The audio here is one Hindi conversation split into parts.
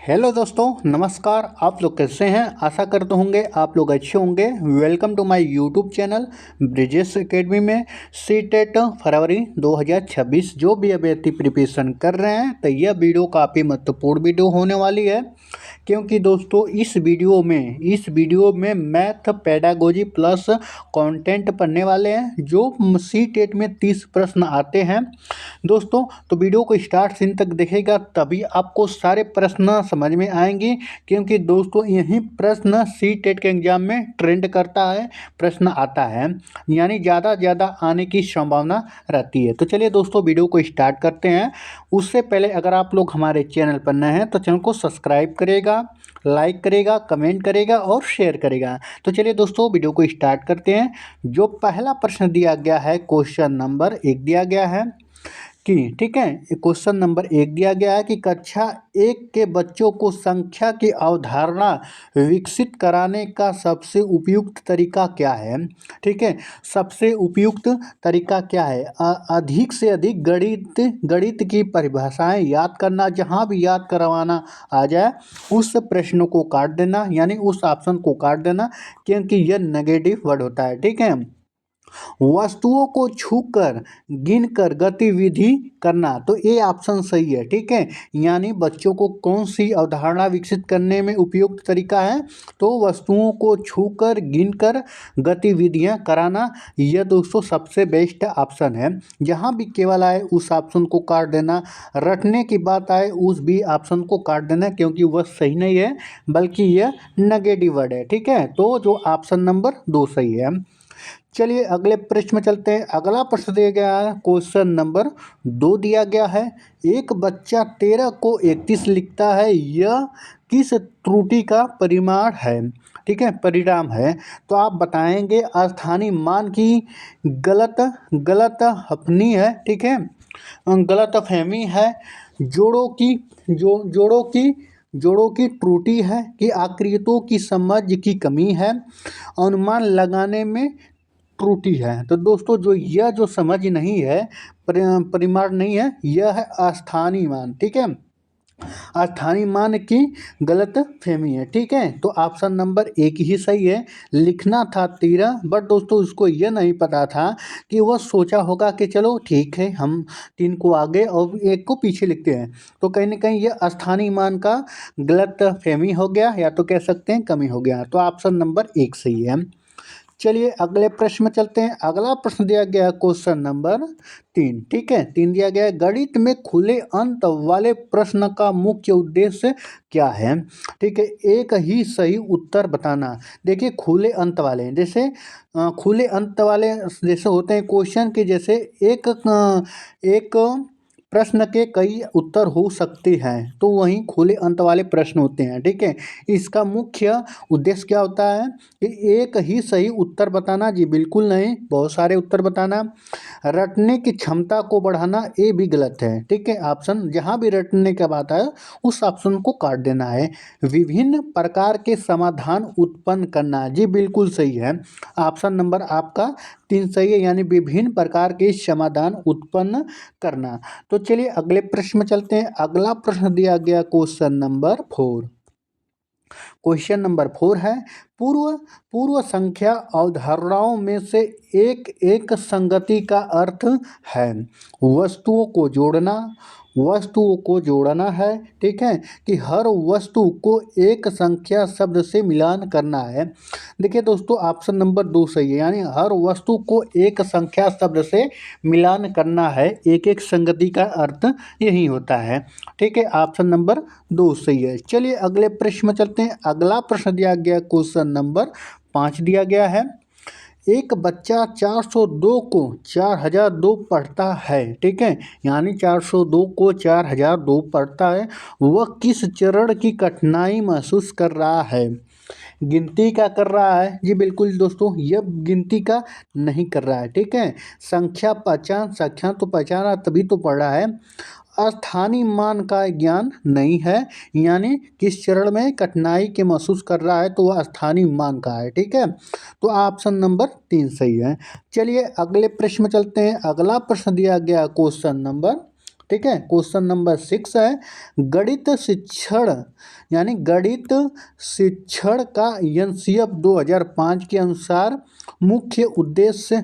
हेलो दोस्तों, नमस्कार। आप लोग कैसे हैं? आशा करते होंगे आप लोग अच्छे होंगे। Welcome to my YouTube channel Brijesh academy में सी टेट फरवरी 2026 जो भी अभ्यर्थी प्रिपरेशन कर रहे हैं तो यह वीडियो काफ़ी महत्वपूर्ण वीडियो होने वाली है, क्योंकि दोस्तों इस वीडियो में मैथ पेडागोजी प्लस कंटेंट पढ़ने वाले हैं जो सी टेट में 30 प्रश्न आते हैं दोस्तों। तो वीडियो को स्टार्ट से अंत तक देखेगा तभी आपको सारे प्रश्न समझ में आएंगे, क्योंकि दोस्तों यही प्रश्न सी टेट के एग्जाम में ट्रेंड करता है, प्रश्न आता है, यानी ज़्यादा आने की संभावना रहती है। तो चलिए दोस्तों वीडियो को स्टार्ट करते हैं। उससे पहले अगर आप लोग हमारे चैनल पर नए हैं तो चैनल को सब्सक्राइब करेगा, लाइक करेगा, कमेंट करेगा और शेयर करेगा। तो चलिए दोस्तों वीडियो को स्टार्ट करते हैं। जो पहला प्रश्न दिया गया है, क्वेश्चन नंबर 1 दिया गया है कि ठीक है, क्वेश्चन नंबर 1 दिया गया है कि कक्षा 1 के बच्चों को संख्या की अवधारणा विकसित कराने का सबसे उपयुक्त तरीका क्या है। ठीक है, सबसे उपयुक्त तरीका क्या है? अधिक से अधिक गणित की परिभाषाएं याद करना, जहां भी याद करवाना आ जाए उस प्रश्न को काट देना, यानी उस ऑप्शन को काट देना, क्योंकि यह नेगेटिव वर्ड होता है। ठीक है, वस्तुओं को छूकर गिनकर गतिविधि करना, तो ये ऑप्शन सही है। ठीक है, यानी बच्चों को कौन सी अवधारणा विकसित करने में उपयुक्त तरीका है, तो वस्तुओं को छूकर गिनकर गतिविधियां कराना, यह दोस्तों सबसे बेस्ट ऑप्शन है। जहां भी केवल आए उस ऑप्शन को काट देना, रटने की बात आए उस भी ऑप्शन को काट देना, क्योंकि वह सही नहीं है बल्कि यह नेगेटिव वर्ड है। ठीक है, तो जो ऑप्शन नंबर 2 सही है। चलिए अगले प्रश्न में चलते हैं। अगला प्रश्न दिया गया है, क्वेश्चन नंबर 2 दिया गया है। एक बच्चा 13 को 31 लिखता है, यह किस त्रुटि का परिमाण है? ठीक है, परिणाम है। तो आप बताएंगे स्थानीय मान की गलत हफनी है। ठीक है, गलत फहमी है, जोड़ों की त्रुटि है, कि आकृतियों की समझ की कमी है, अनुमान लगाने में त्रुटि है। तो दोस्तों जो समझ नहीं है, परिमाण नहीं है, यह है अस्थानीय मान। ठीक है, अस्थानीय मान की गलत फहमी है। ठीक है, तो ऑप्शन नंबर 1 ही सही है। लिखना था 13, बट दोस्तों उसको यह नहीं पता था कि वह सोचा होगा कि चलो ठीक है, हम 3 को आगे और 1 को पीछे लिखते हैं। तो कहीं ना कहीं यह स्थानीय मान का गलत फहमी हो गया, या तो कह सकते हैं कमी हो गया। तो ऑप्शन नंबर 1 सही है। चलिए अगले प्रश्न में चलते हैं। अगला प्रश्न दिया गया है, क्वेश्चन नंबर 3। ठीक है, 3 दिया गया है, गणित में खुले अंत वाले प्रश्न का मुख्य उद्देश्य क्या है? ठीक है, एक ही सही उत्तर बताना। देखिए खुले अंत वाले हैं, जैसे खुले अंत वाले जैसे होते हैं क्वेश्चन के, जैसे एक प्रश्न के कई उत्तर हो सकते हैं, तो वहीं खुले अंत वाले प्रश्न होते हैं। ठीक है, इसका मुख्य उद्देश्य क्या होता है कि एक ही सही उत्तर बताना? जी बिल्कुल नहीं, बहुत सारे उत्तर बताना। रटने की क्षमता को बढ़ाना, ये भी गलत है। ठीक है, ऑप्शन जहाँ भी रटने का बात है उस ऑप्शन को काट देना है। विभिन्न प्रकार के समाधान उत्पन्न करना, जी बिल्कुल सही है। ऑप्शन नंबर आपका 3 सही है, यानी विभिन्न प्रकार के समाधान उत्पन्न करना। तो चलिए अगले प्रश्न में चलते हैं। अगला प्रश्न दिया गया क्वेश्चन नंबर 4। क्वेश्चन नंबर 4 है, पूर्व संख्या अवधारणाओं में से एक संगति का अर्थ है वस्तुओं को जोड़ना है। ठीक है, कि हर वस्तु को एक संख्या शब्द से मिलान करना है। देखिए दोस्तों ऑप्शन नंबर 2 सही है, यानी हर वस्तु को एक संख्या शब्द से मिलान करना है, एक संगति का अर्थ यही होता है। ठीक है, ऑप्शन नंबर 2 सही है। चलिए अगले प्रश्न में चलते हैं। अगला प्रश्न दिया गया क्वेश्चन नंबर 5 दिया गया है। एक बच्चा 402 को 4002 पढ़ता है। ठीक है, यानी 402 को 4002 पढ़ता है, वह किस चरण की कठिनाई महसूस कर रहा है? गिनती का कर रहा है? जी बिल्कुल दोस्तों, यह गिनती का नहीं कर रहा है। ठीक है, संख्या तो पहचाना तभी तो पढ़ रहा है। स्थानीय मान का ज्ञान नहीं है, यानी किस चरण में कठिनाई के महसूस कर रहा है, तो वह स्थानीय मान का है। ठीक है, तो ऑप्शन नंबर 3 सही है। चलिए अगले प्रश्न में चलते हैं। अगला प्रश्न दिया गया क्वेश्चन नंबर ठीक है। क्वेश्चन नंबर 6 है, गणित शिक्षण यानी गणित शिक्षण का एनसीएफ 2005 के अनुसार मुख्य उद्देश्य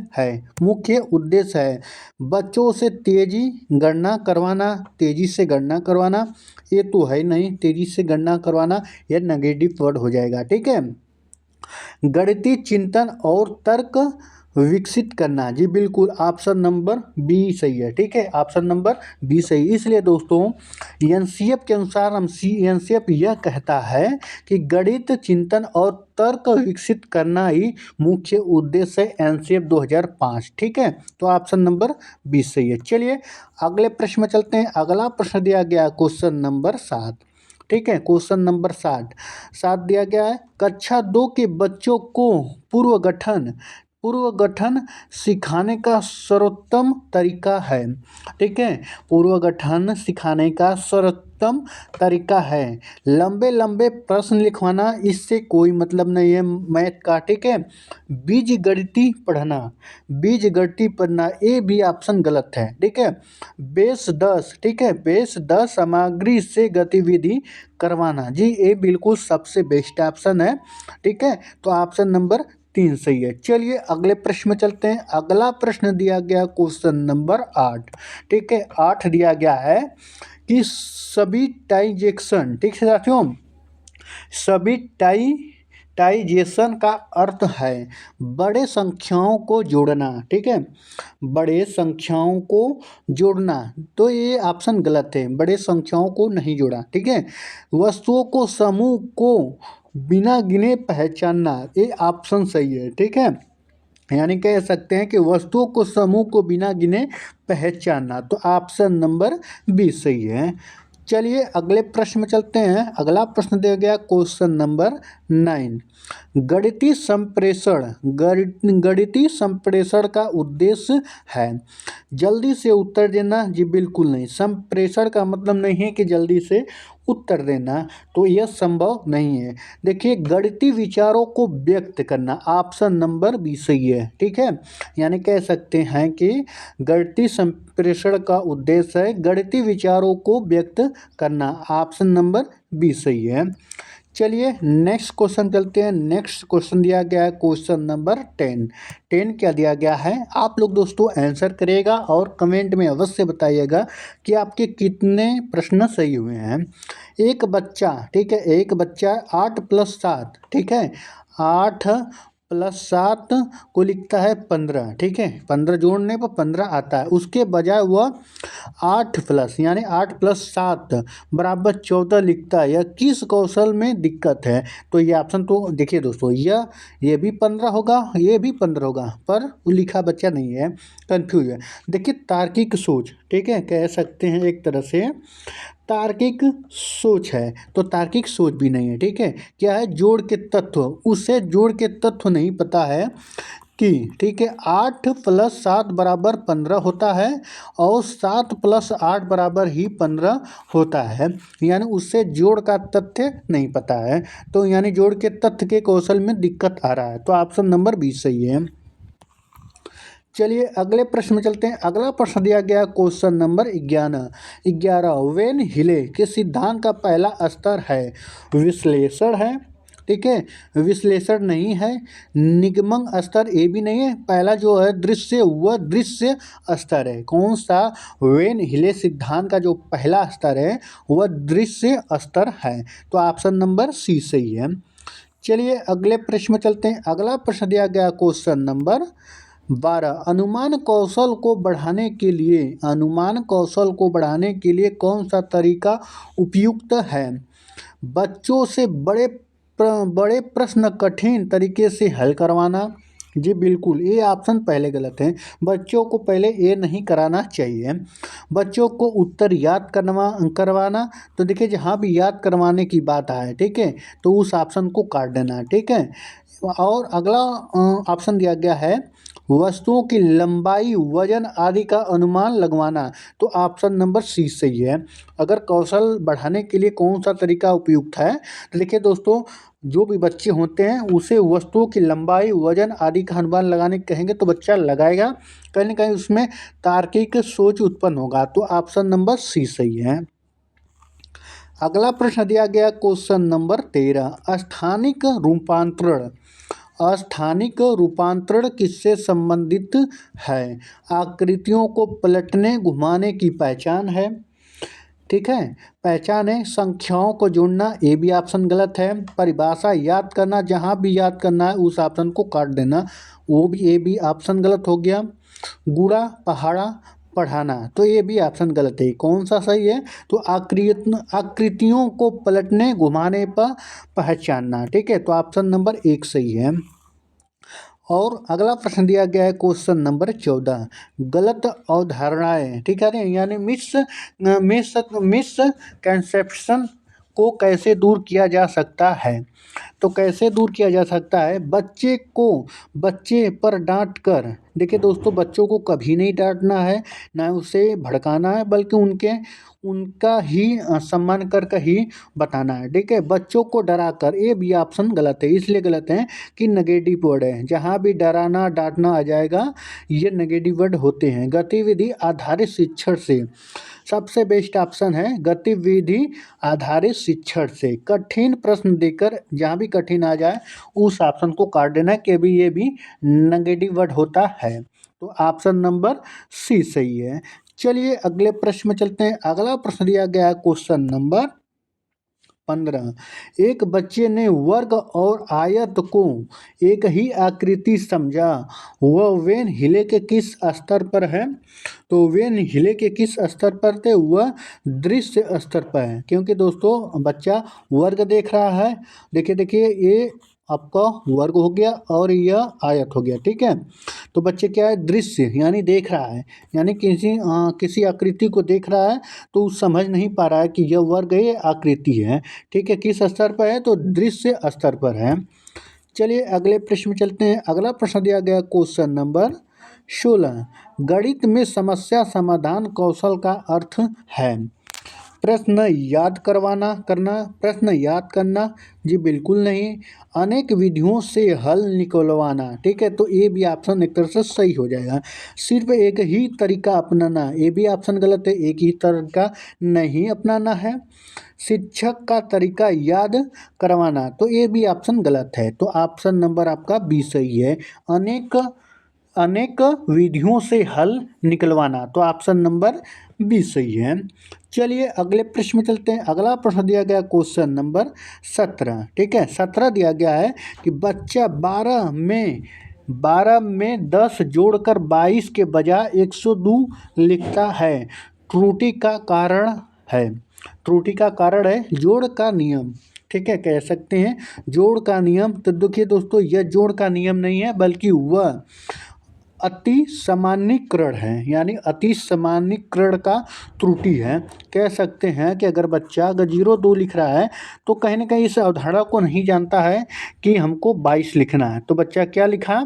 है बच्चों से तेजी से गणना करवाना। ये तो है नहीं, तेजी से गणना करवाना यह नेगेटिव वर्ड हो जाएगा, ठीक है। गणितीय चिंतन और तर्क विकसित करना, जी बिल्कुल ऑप्शन नंबर बी सही है, ठीक है। ऑप्शन नंबर बी सही। इसलिए दोस्तों एनसीएफ के अनुसार एनसीएफ यह कहता है कि गणित चिंतन और तर्क विकसित करना ही मुख्य उद्देश्य है एनसीएफ 2005, ठीक है। तो ऑप्शन नंबर बी सही है। चलिए अगले प्रश्न में चलते हैं। अगला प्रश्न दिया गया क्वेश्चन नंबर 7, ठीक है। क्वेश्चन नंबर 7 दिया गया है, कक्षा 2 के बच्चों को पूर्व गठन सिखाने का सर्वोत्तम तरीका है, ठीक है। पूर्व गठन सिखाने का सर्वोत्तम तरीका है लंबे लंबे प्रश्न लिखवाना, इससे कोई मतलब नहीं है मैथ का, ठीक है। बीजगणिती पढ़ना ये भी ऑप्शन गलत है, ठीक है। बेस 10, ठीक है, बेस 10 सामग्री से गतिविधि करवाना, जी ये बिल्कुल सबसे बेस्ट ऑप्शन है, ठीक है। तो ऑप्शन नंबर 3 सही है। चलिए अगले प्रश्न में चलते हैं। अगला प्रश्न दिया गया क्वेश्चन नंबर 8, ठीक है। 8 दिया गया है कि सभी टाइजेक्शन, ठीक है साथियों, सभी टाइजेशन का अर्थ है बड़े संख्याओं को जोड़ना, ठीक है। बड़े संख्याओं को जोड़ना, तो ये ऑप्शन गलत है, बड़े संख्याओं को नहीं जोड़ा, ठीक है। वस्तुओं को समूह को बिना गिने पहचानना, ये ऑप्शन सही है, ठीक है। यानी कह सकते हैं कि वस्तुओं को समूह को बिना गिने पहचानना, तो ऑप्शन नंबर बी सही है। चलिए अगले प्रश्न में चलते हैं। अगला प्रश्न दिया गया क्वेश्चन नंबर 9, गणितीय संप्रेषण का उद्देश्य है जल्दी से उत्तर देना, जी बिल्कुल नहीं। संप्रेषण का मतलब नहीं है कि जल्दी से उत्तर देना, तो यह संभव नहीं है। देखिए गणितीय विचारों को व्यक्त करना, ऑप्शन नंबर बी सही है, ठीक है। यानी कह सकते हैं कि गणितीय संप्रेषण का उद्देश्य है गणितीय विचारों को व्यक्त करना, ऑप्शन नंबर बी सही है। चलिए नेक्स्ट क्वेश्चन चलते हैं। नेक्स्ट क्वेश्चन दिया गया है क्वेश्चन नंबर 10 क्या दिया गया है, आप लोग दोस्तों आंसर करिएगा और कमेंट में अवश्य बताइएगा कि आपके कितने प्रश्न सही हुए हैं। एक बच्चा, ठीक है, एक बच्चा 8 + 7, ठीक है, 8 + 7 को लिखता है 15, ठीक है। 15 जोड़ने पर 15 आता है, उसके बजाय वह 8 प्लस यानी 8 + 7 = 14 लिखता है। यह किस कौशल में दिक्कत है? तो ये ऑप्शन, तो देखिए दोस्तों, ये भी 15 होगा, ये भी 15 होगा, पर वो लिखा बच्चा नहीं है, कंफ्यूज है। देखिए तार्किक सोच, ठीक है, कह सकते हैं एक तरह से तार्किक सोच है, तो तार्किक सोच भी नहीं है, ठीक है। क्या है, जोड़ के तत्व, उसे जोड़ के तत्व नहीं पता है कि, ठीक है, 8 + 7 = 15 होता है और 7 + 8 = ही 15 होता है, यानी उससे जोड़ का तथ्य नहीं पता है, तो यानी जोड़ के तथ्य के कौशल में दिक्कत आ रहा है, तो ऑप्शन नंबर बी सही है। चलिए अगले प्रश्न में चलते हैं। अगला प्रश्न दिया गया क्वेश्चन नंबर 11 वेन हिले के सिद्धांत का पहला स्तर है विश्लेषण है, ठीक है, विश्लेषण नहीं है, निगमन स्तर ये भी नहीं है, पहला जो है दृश्य, वह दृश्य स्तर है। कौन सा, वेन हिले सिद्धांत का जो पहला स्तर है वह दृश्य स्तर है, तो ऑप्शन नंबर सी सही है। चलिए अगले प्रश्न में चलते हैं। अगला प्रश्न दिया गया क्वेश्चन नंबर 12 अनुमान कौशल को बढ़ाने के लिए कौन सा तरीका उपयुक्त है? बच्चों से बड़े प्रश्न कठिन तरीके से हल करवाना, जी बिल्कुल ये ऑप्शन पहले गलत है, बच्चों को पहले ये नहीं कराना चाहिए। बच्चों को उत्तर याद करवाना, तो देखिए जहाँ भी याद करवाने की बात आए, ठीक है, तो उस ऑप्शन को काट देना, ठीक है। और अगला ऑप्शन दिया गया है वस्तुओं की लंबाई, वजन आदि का अनुमान लगवाना, तो ऑप्शन नंबर सी सही है। अगर कौशल बढ़ाने के लिए कौन सा तरीका उपयुक्त है, तो देखिए दोस्तों जो भी बच्चे होते हैं उसे वस्तुओं की लंबाई, वजन आदि का अनुमान लगाने कहेंगे तो बच्चा लगाएगा, कहीं ना कहीं उसमें तार्किक सोच उत्पन्न होगा। तो ऑप्शन नंबर सी सही है। अगला प्रश्न दिया गया क्वेश्चन नंबर 13, स्थानिक रूपांतरण। स्थानिक रूपांतरण किससे संबंधित है? आकृतियों को पलटने घुमाने की पहचान है, ठीक है, पहचान है। संख्याओं को जोड़ना, ये भी ऑप्शन गलत है। परिभाषा याद करना, जहाँ भी याद करना है उस ऑप्शन को काट देना, वो भी, ये भी ऑप्शन गलत हो गया। गुड़ा पहाड़ा पढ़ाना, तो ये भी ऑप्शन गलत है। कौन सा सही है? तो आकृतियों को पलटने घुमाने पर पहचानना, ठीक है, तो ऑप्शन नंबर 1 सही है। और अगला प्रश्न दिया गया है क्वेश्चन नंबर 14, गलत अवधारणाएं, ठीक है, यानी मिस मिस कंसेप्शन को कैसे दूर किया जा सकता है? तो कैसे दूर किया जा सकता है? बच्चे पर डांट कर, देखिए दोस्तों, बच्चों को कभी नहीं डांटना है, ना उसे भड़काना है, बल्कि उनका ही सम्मान करके ही बताना है, ठीक है। बच्चों को डरा कर, ये भी ऑप्शन गलत है, इसलिए गलत है कि नेगेटिव वर्ड है। जहाँ भी डराना डांटना आ जाएगा ये नेगेटिव वर्ड होते हैं। गतिविधि आधारित शिक्षण से, सबसे बेस्ट ऑप्शन है गतिविधि आधारित शिक्षण से। कठिन प्रश्न देकर, जहाँ भी कठिन आ जाए उस ऑप्शन को काट देना, कि भी ये भी नेगेटिव वर्ड होता है। तो ऑप्शन नंबर सी सही है। चलिए अगले प्रश्न में चलते हैं। अगला प्रश्न दिया गया है क्वेश्चन नंबर 15, एक बच्चे ने वर्ग और आयत को एक ही आकृति समझा, वह वेन हिले के किस स्तर पर है? तो वेन हिले के किस स्तर पर थे? वह दृश्य स्तर पर है, क्योंकि दोस्तों बच्चा वर्ग देख रहा है। देखिए देखिए, ये आपका वर्ग हो गया और यह आयत हो गया, ठीक है। तो बच्चे क्या है? दृश्य यानी देख रहा है, यानी किसी आकृति को देख रहा है, तो समझ नहीं पा रहा है कि यह वर्ग है, यह आकृति है, ठीक है। किस स्तर पर है? तो दृश्य स्तर पर है। चलिए अगले प्रश्न में चलते हैं। अगला प्रश्न दिया गया क्वेश्चन नंबर 16, गणित में समस्या समाधान कौशल का अर्थ है? प्रश्न याद प्रश्न याद करना, जी बिल्कुल नहीं। अनेक विधियों से हल निकलवाना, ठीक है, तो ये भी ऑप्शन एक तरह से सही हो जाएगा। सिर्फ एक ही तरीका अपनाना, ये भी ऑप्शन गलत है, एक ही तरीका नहीं अपनाना है। शिक्षक का तरीका याद करवाना, तो ये भी ऑप्शन गलत है। तो ऑप्शन नंबर आपका बी सही है। अनेक अनेक विधियों से हल निकलवाना, तो ऑप्शन नंबर बी सही है। चलिए अगले प्रश्न में चलते हैं। अगला प्रश्न दिया गया क्वेश्चन नंबर 17, ठीक है। 17 दिया गया है कि बच्चा 12 में 10 जोड़कर 22 के बजाय 102 लिखता है, त्रुटि का कारण है। त्रुटि का कारण है जोड़ का नियम, ठीक है, कह सकते हैं जोड़ का नियम। तो देखिए दोस्तों, यह जोड़ का नियम नहीं है, बल्कि वह अति सामान्यीकरण है, यानी अति सामान्यीकरण का त्रुटि है। कह सकते हैं कि अगर बच्चा अगर 0-2 लिख रहा है तो कहीं ना कहीं इस अवधारणा को नहीं जानता है कि हमको 22 लिखना है, तो बच्चा क्या लिखा?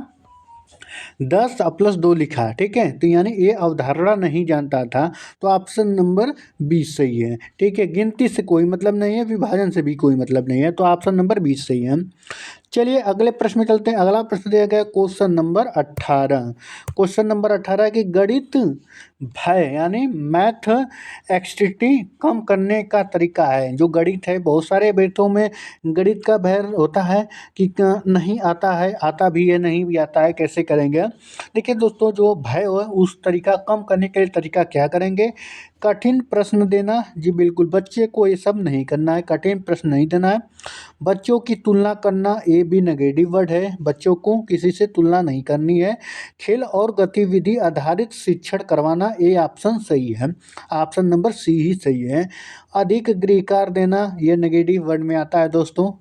10 प्लस 2 लिखा, ठीक है। तो यानी ये अवधारणा नहीं जानता था, तो ऑप्शन नंबर 20 सही है, ठीक है। गिनती से कोई मतलब नहीं है, विभाजन से भी कोई मतलब नहीं है, तो ऑप्शन नंबर 20 सही है। चलिए अगले प्रश्न में चलते हैं। अगला प्रश्न दिया गया क्वेश्चन नंबर 18। क्वेश्चन नंबर 18 की गणित भय यानी मैथ एक्सटिटी कम करने का तरीका है। जो गणित है, बहुत सारे अभ्यर्थियों में गणित का भय होता है कि नहीं आता है, आता भी है, नहीं भी आता है, कैसे करेंगे। देखिए दोस्तों, जो भय है उस तरीका कम करने के लिए तरीका क्या करेंगे? कठिन प्रश्न देना, जी बिल्कुल, बच्चे को ये सब नहीं करना है, कठिन प्रश्न नहीं देना है। बच्चों की तुलना करना, ये भी नेगेटिव वर्ड है, बच्चों को किसी से तुलना नहीं करनी है। खेल और गतिविधि आधारित शिक्षण करवाना, ये ऑप्शन सही है, ऑप्शन नंबर सी ही सही है। अधिक गृहकार देना, ये नेगेटिव वर्ड में आता है दोस्तों,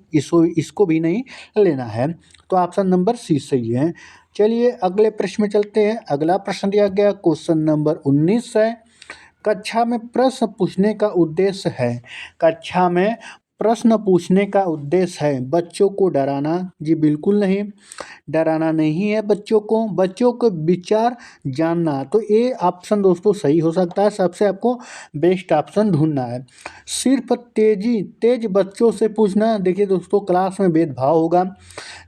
इसको भी नहीं लेना है, तो ऑप्शन नंबर सी सही है। चलिए अगले प्रश्न में चलते हैं। अगला प्रश्न दिया गया क्वेश्चन नंबर 19 है। कक्षा में प्रश्न पूछने का उद्देश्य है। कक्षा में प्रश्न पूछने का उद्देश्य है बच्चों को डराना। जी बिल्कुल नहीं, डराना नहीं है बच्चों को, बच्चों के विचार जानना। तो ये ऑप्शन दोस्तों सही हो सकता है, सबसे आपको बेस्ट ऑप्शन ढूंढना है। सिर्फ तेज बच्चों से पूछना, देखिए दोस्तों क्लास में भेदभाव होगा।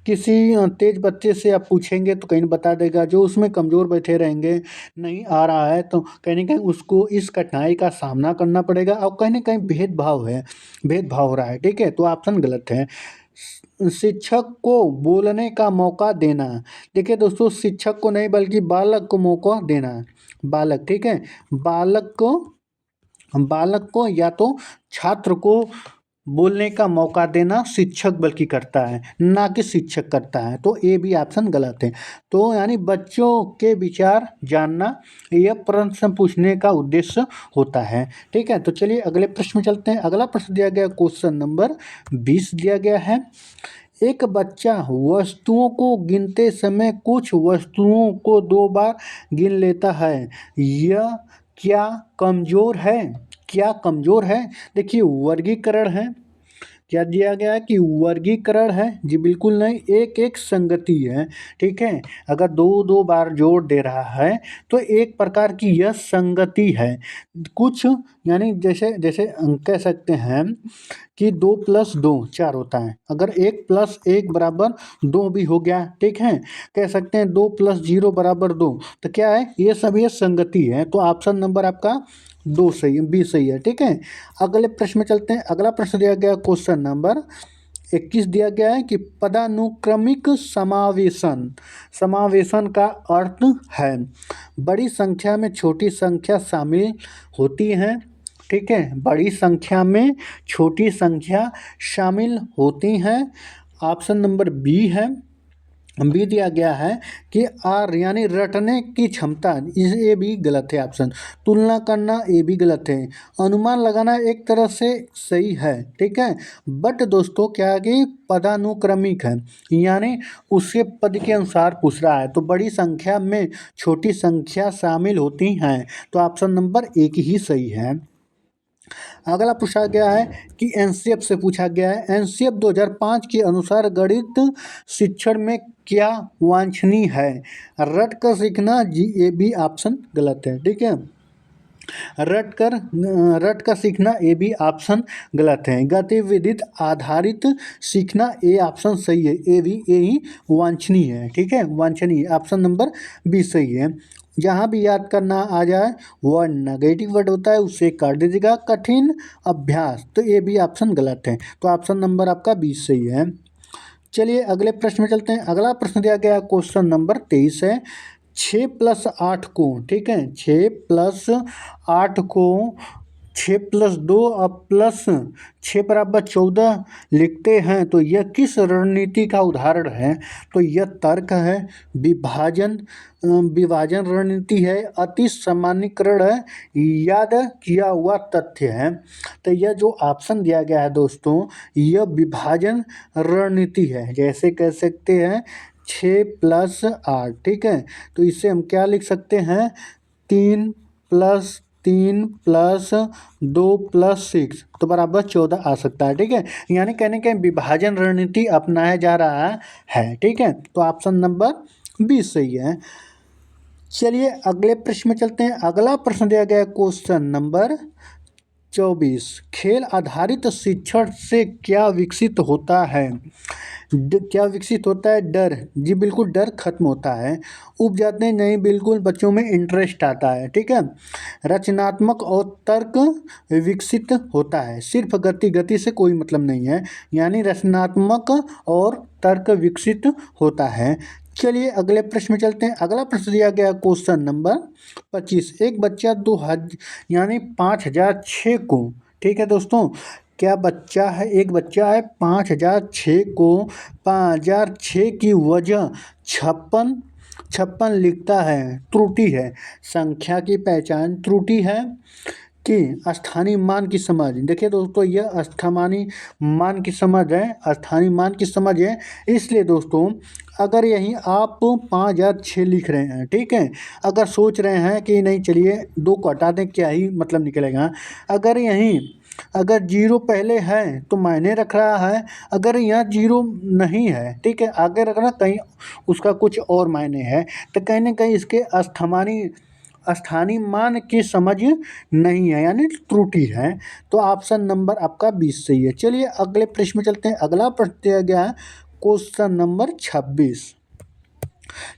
किसी तेज बच्चे से आप पूछेंगे तो कहीं बता देगा, जो उसमें कमज़ोर बैठे रहेंगे, नहीं आ रहा है तो कहीं न कहीं उसको इस कठिनाई का सामना करना पड़ेगा और कहीं न कहीं भेदभाव हो रहा है, ठीक है? तो ऑप्शन गलत है। शिक्षक को बोलने का मौका देना, देखिए दोस्तों शिक्षक को नहीं बल्कि बालक को मौका देना, बालक, ठीक है? बालक को या तो छात्र को बोलने का मौका देना शिक्षक बल्कि करता है, ना कि शिक्षक करता है, तो ये भी ऑप्शन गलत है। तो यानी बच्चों के विचार जानना यह प्रश्न पूछने का उद्देश्य होता है, ठीक है? तो चलिए अगले प्रश्न में चलते हैं। अगला प्रश्न दिया गया क्वेश्चन नंबर 20 दिया गया है। एक बच्चा वस्तुओं को गिनते समय कुछ वस्तुओं को 2 बार गिन लेता है, यह क्या कमज़ोर है? क्या कमज़ोर है? देखिए वर्गीकरण है, क्या दिया गया है कि वर्गीकरण है? जी बिल्कुल नहीं, एक संगति है, ठीक है? अगर 2-2 बार जोड़ दे रहा है तो एक प्रकार की यह संगति है। कुछ यानी जैसे जैसे कह सकते हैं कि 2 + 2 4 होता है, अगर 1 + 1 बराबर 2 भी हो गया, ठीक है? कह सकते हैं 2 + 0 बराबर 2, तो क्या है? ये संगति है, तो ऑप्शन नंबर आपका 2 सही है, बी सही है, ठीक है? अगले प्रश्न में चलते हैं। अगला प्रश्न दिया गया क्वेश्चन नंबर 21 दिया गया है कि पदानुक्रमिक समावेशन का अर्थ है बड़ी संख्या में छोटी संख्या शामिल होती हैं, ठीक है? बड़ी संख्या में छोटी संख्या शामिल होती हैं, ऑप्शन नंबर बी है। बी दिया गया है कि आर यानी रटने की क्षमता, ये भी गलत है ऑप्शन। तुलना करना, ये भी गलत है। अनुमान लगाना एक तरह से सही है, ठीक है? बट दोस्तों क्या है कि पदानुक्रमिक है, यानी उसके पद के अनुसार पूछ रहा है, तो बड़ी संख्या में छोटी संख्या शामिल होती हैं, तो ऑप्शन नंबर एक ही सही है। अगला पूछा गया है कि एनसीएफ से पूछा गया है। एनसीएफ 2005 के अनुसार गणित शिक्षण में क्या वांछनीय है? रट कर सीखना, जी ये भी ऑप्शन गलत है, ठीक है? रट कर सीखना, ये भी ऑप्शन गलत है। गतिविधि आधारित सीखना, ये ऑप्शन सही है, ये ही वांछनीय है, ठीक है? वांछनीय, ऑप्शन नंबर बी सही है। जहाँ भी याद करना आ जाए वर्ड नेगेटिव वर्ड होता है उसे काट दीजिएगा। कठिन अभ्यास, तो ये भी ऑप्शन गलत है, तो ऑप्शन नंबर आपका 20 सही है। चलिए अगले प्रश्न में चलते हैं। अगला प्रश्न दिया गया क्वेश्चन नंबर 23 है। 6 + 8 को, ठीक है? 6 + 8 को 6 + 2 और प्लस 6 बराबर 14 लिखते हैं, तो यह किस रणनीति का उदाहरण है? तो यह तर्क है, विभाजन रणनीति है, अति सामान्यीकरण है, याद किया हुआ तथ्य है। तो यह जो ऑप्शन दिया गया है दोस्तों, यह विभाजन रणनीति है। जैसे कह सकते हैं 6 + 8, ठीक है? तो इसे हम क्या लिख सकते हैं? 3 + 3 + 2 + 6 तो बराबर 14 आ सकता है, ठीक है? यानी कहने के विभाजन रणनीति अपनाया जा रहा है, ठीक है? तो ऑप्शन नंबर 20 सही है। चलिए अगले प्रश्न में चलते हैं। अगला प्रश्न दिया गया क्वेश्चन नंबर 24। खेल आधारित शिक्षण से क्या विकसित होता है? क्या विकसित होता है? डर, जी बिल्कुल डर खत्म होता है। उब जाते हैं, नहीं बिल्कुल बच्चों में इंटरेस्ट आता है, ठीक है? रचनात्मक और तर्क विकसित होता है, सिर्फ गति से कोई मतलब नहीं है, यानी रचनात्मक और तर्क विकसित होता है। चलिए अगले प्रश्न में चलते हैं। अगला प्रश्न दिया गया क्वेश्चन नंबर 25। एक बच्चा 2000 यानी 5006 को, ठीक है दोस्तों? क्या बच्चा है? एक बच्चा है 5006 को 5006 की वजह 56 लिखता है, त्रुटि है। संख्या की पहचान, त्रुटि है कि स्थानीय मान की समझ। देखिए दोस्तों यह स्थानीय मान की समझ है, स्थानीय मान की समझ है। इसलिए दोस्तों अगर यहीं आप 5006 लिख रहे हैं, ठीक है? अगर सोच रहे हैं कि नहीं चलिए 2 को हटा दें, क्या ही मतलब निकलेगा, अगर यहीं अगर जीरो पहले है तो मायने रख रहा है, अगर यहाँ जीरो नहीं है, ठीक है, आगे रखना कहीं उसका कुछ और मायने है, तो कहीं ना कहीं इसके स्थानीय मान की समझ नहीं है, यानी त्रुटि है। तो ऑप्शन नंबर आपका 20 सही है। चलिए अगले प्रश्न में चलते हैं। अगला प्रश्न दिया गया है क्वेश्चन नंबर 26।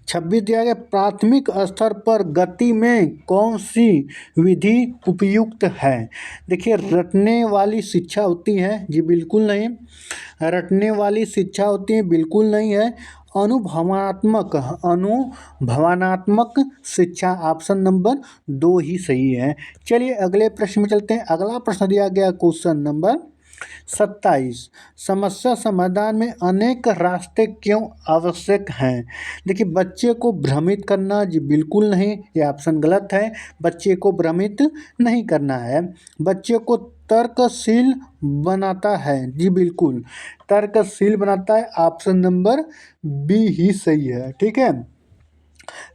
26 दिया गया, प्राथमिक स्तर पर गति में कौन सी विधि उपयुक्त है। देखिए, रटने वाली शिक्षा होती है जी, बिल्कुल नहीं। रटने वाली शिक्षा होती है, बिल्कुल नहीं है। अनुभवात्मक शिक्षा, ऑप्शन नंबर 2 ही सही है। चलिए अगले प्रश्न में चलते हैं। अगला प्रश्न दिया गया क्वेश्चन नंबर 27, समस्या समाधान में अनेक रास्ते क्यों आवश्यक हैं। देखिए, बच्चे को भ्रमित करना जी, बिल्कुल नहीं, ये ऑप्शन गलत है। बच्चे को भ्रमित नहीं करना है। बच्चे को तर्कशील बनाता है जी, बिल्कुल तर्कशील बनाता है, ऑप्शन नंबर बी ही सही है। ठीक है।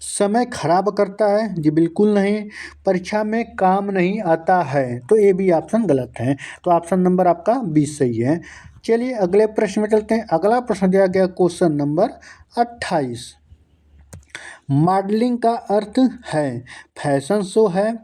समय खराब करता है जी, बिल्कुल नहीं। परीक्षा में काम नहीं आता है, तो ये भी ऑप्शन गलत है। तो ऑप्शन नंबर आपका 20 सही है। चलिए अगले प्रश्न में चलते हैं। अगला प्रश्न दिया गया क्वेश्चन नंबर 28, मॉडलिंग का अर्थ है फैशन शो है।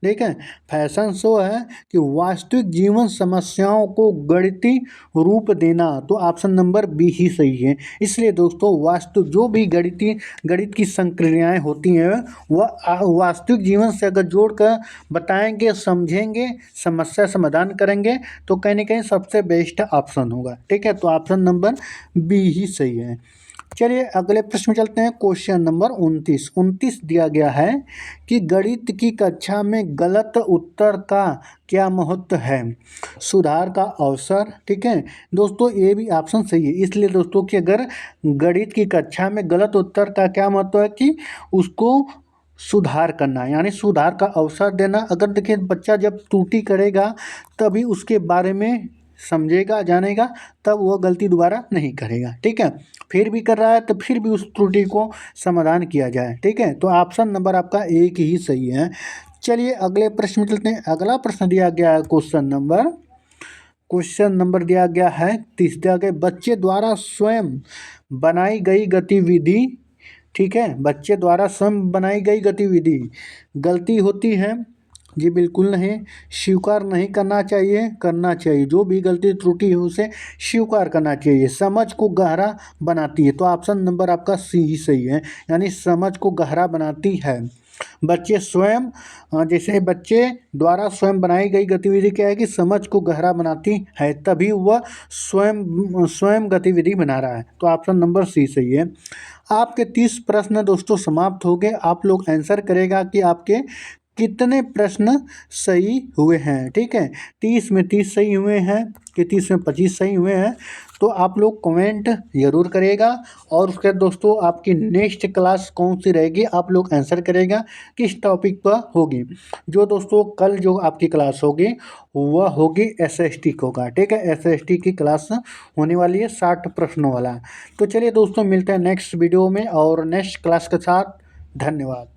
ठीक है, फैशन शो है कि वास्तविक जीवन समस्याओं को गणितीय रूप देना, तो ऑप्शन नंबर बी ही सही है। इसलिए दोस्तों, जो भी गणित की संक्रियाएं होती हैं वह वास्तविक जीवन से अगर जोड़कर बताएंगे, समझेंगे, समस्या समाधान करेंगे, तो कहीं ना कहीं सबसे बेस्ट ऑप्शन होगा। ठीक है, तो ऑप्शन नंबर बी ही सही है। चलिए अगले प्रश्न में चलते हैं। क्वेश्चन नंबर 29 दिया गया है कि गणित की कक्षा में गलत उत्तर का क्या महत्व है। सुधार का अवसर। ठीक है दोस्तों, ये भी ऑप्शन सही है। इसलिए दोस्तों कि अगर गणित की कक्षा में गलत उत्तर का क्या महत्व है कि उसको सुधार करना, यानी सुधार का अवसर देना। अगर देखिए, बच्चा जब त्रुटि करेगा तभी उसके बारे में समझेगा, जानेगा, तब वह गलती दोबारा नहीं करेगा। ठीक है, फिर भी कर रहा है तो फिर भी उस त्रुटि को समाधान किया जाए। ठीक है, तो ऑप्शन नंबर आपका एक ही सही है। चलिए अगले प्रश्न में चलते हैं। अगला प्रश्न दिया गया है क्वेश्चन नंबर दिया गया है 30, दिया गया, बच्चे द्वारा स्वयं बनाई गई गतिविधि। ठीक है, बच्चे द्वारा स्वयं बनाई गई गतिविधि गलती होती है जी, बिल्कुल नहीं। स्वीकार नहीं करना चाहिए, करना चाहिए। जो भी गलती त्रुटि है उसे स्वीकार करना चाहिए। समझ को गहरा बनाती है, तो ऑप्शन नंबर आपका सी ही सही है, यानी समझ को गहरा बनाती है। बच्चे स्वयं जैसे बच्चे द्वारा स्वयं बनाई गई गतिविधि क्या है कि समझ को गहरा बनाती है, तभी वह स्वयं गतिविधि बना रहा है। तो ऑप्शन नंबर सी सही है। आपके 30 प्रश्न दोस्तों समाप्त हो गए। आप लोग आंसर करेगा कि आपके कितने प्रश्न सही हुए हैं। ठीक है, 30 में 30 सही हुए हैं कि 30 में 25 सही हुए हैं, तो आप लोग कमेंट ज़रूर करेगा। और उसके बाद दोस्तों, आपकी नेक्स्ट क्लास कौन सी रहेगी, आप लोग आंसर करेगा किस टॉपिक पर होगी। जो दोस्तों कल जो आपकी क्लास होगी वह होगी SST होगा। ठीक है, SST की क्लास होने वाली है 60 प्रश्नों वाला। तो चलिए दोस्तों, मिलते हैं नेक्स्ट वीडियो में और नेक्स्ट क्लास के साथ। धन्यवाद।